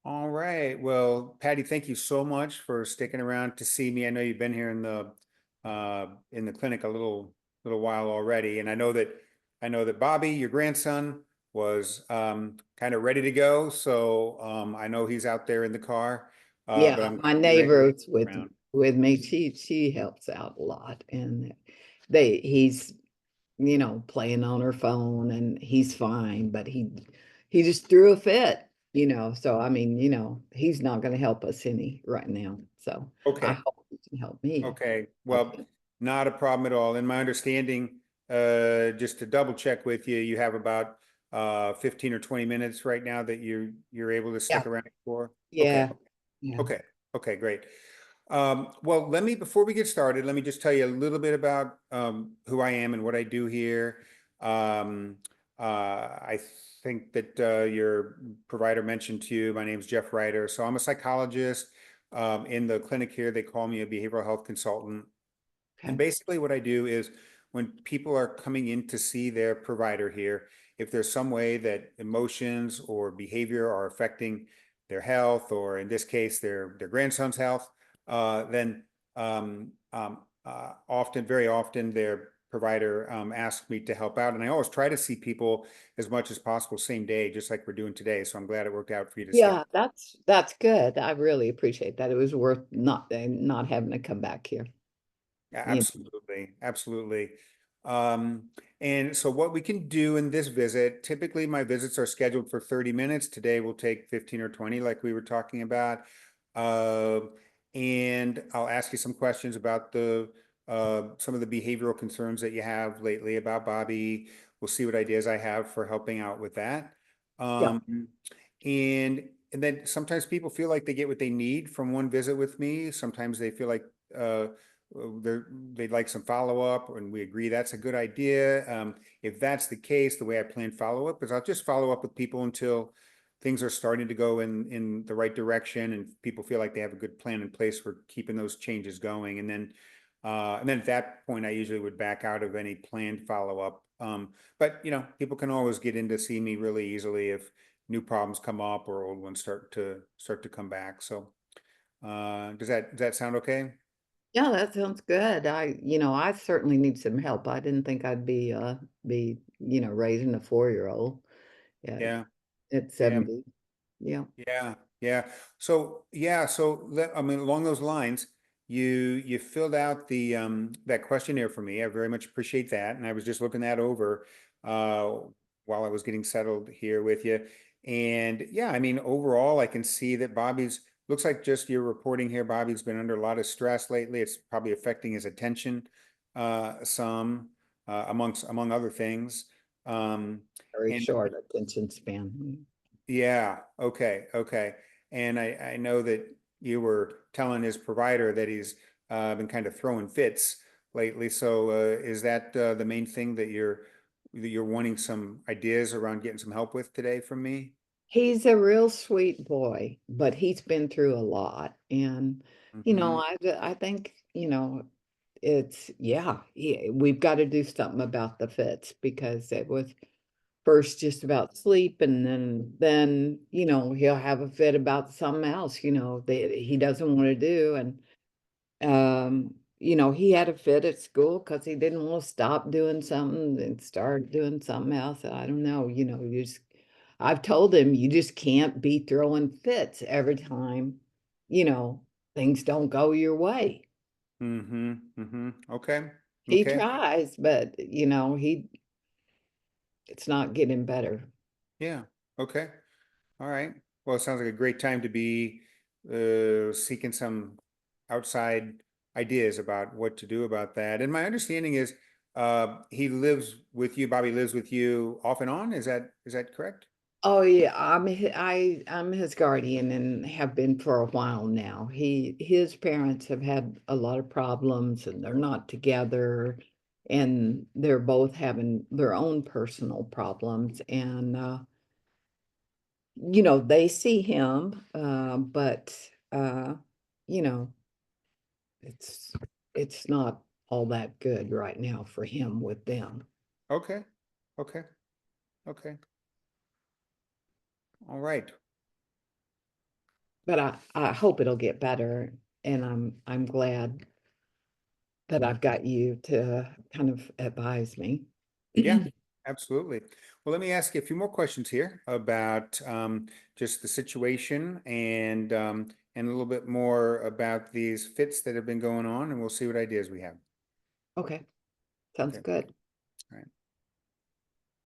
All right. Well, Patty, thank you so much for sticking around to see me. I know you've been here in the clinic a little while already, and I know that Bobby, your grandson, was kind of ready to go. So I know he's out there in the car, but Yeah, I'm my glad you're able to neighbor's stick around. with me. She helps out a lot, and he's playing on her phone, and he's fine, but he just threw a fit, So I mean, he's not going to help us any right now. So I Okay. hope he can help me. Okay. Help Well, him. not a problem at all. In my understanding, just to double check with you, you have about 15 or 20 minutes right now that you're able to Yeah, stick around for. Okay. yeah, yeah, Okay. Okay, great. Well, before we get started, let me just tell you a little bit about who I am and what I do here. Um, I think that your provider mentioned to you, my name's Jeff Ryder. So I'm a psychologist in the clinic here. They call me a behavioral health consultant. And okay, basically, what I do is when people are coming in to see their provider here, if there's some way that emotions or behavior are affecting their health, or in this case, their grandson's health, then very often, their provider asks me to help out, and I always try to see people as much as possible same day, just like we're doing today. So I'm glad it worked out for you to stick. yeah. That's good. I really appreciate that. It was worth not having to come back here. Yeah, You absolutely, absolutely. Um, and so what we can do in this visit, typically my visits are scheduled for 30 minutes. Today will take 15 or 20, like we were talking about. Uh, and I'll ask you some questions about the some of the behavioral concerns that you have lately about Bobby. We'll see what ideas I have for helping out with that. yeah. Um, and then sometimes people feel like they get what they need from one visit with me. Sometimes they feel like uh, they'd like some follow-up, and we agree that's a good idea. If that's the case, the way I plan follow-up is I'll just follow up with people until things are starting to go in the right direction and people feel like they have a good plan in place for keeping those changes going. And then at that point, I usually would back out of any planned follow-up. But people can always get in to see me really easily if new problems come up or old ones start to come back. So does that sound okay? Yeah, that sounds good. I certainly need some help. I didn't think I'd raising a 4-year-old at Yeah. at Yeah. 70. Yeah. Yeah, yeah. I mean, along those lines, you filled out the that questionnaire for me. I very much appreciate that, and I was just looking that over uh, while I was getting settled here with you. And yeah, I mean, overall, I can see that Bobby's looks like just your reporting here. Bobby's been under a lot of stress lately. It's probably affecting his attention some, among other things. Um, Very and short attention span. yeah, okay, okay. And I know that you were telling his provider that he's been kind of throwing fits lately. So is that the main thing that you're wanting some ideas around getting some help with today from me? He's a real sweet boy, but he's been through a lot. And, Hmm. I think, we've got to do something about the fits because it was first just about sleep, and then he'll have a fit about something else, that he doesn't want to do. And he had a fit at school because he didn't want to stop doing something and start doing something else. I don't know, I've told him you just can't be throwing fits every time, you know, things don't go your way. Okay. He Okay. tries, but it's not getting better. Yeah. Okay. All right. Well, it sounds like a great time to be seeking some outside ideas about what to do about that. And my understanding is he lives with you, Bobby lives with you off and on. Is that correct? Oh yeah, I'm his guardian and have been for a while now. His parents have had a lot of problems and they're not together, and they're both having their own personal problems. And they see him, but you know, it's it's not all that good right now for him with them. Okay. Okay. Okay. All right. but I hope it'll get better, and I'm glad that I've got you to kind of advise me. Yeah, absolutely. Well, let me ask you a few more questions here about just the situation and a little bit more about these fits that have been going on, and we'll see what ideas we have. Okay, sounds Okay. good. All right.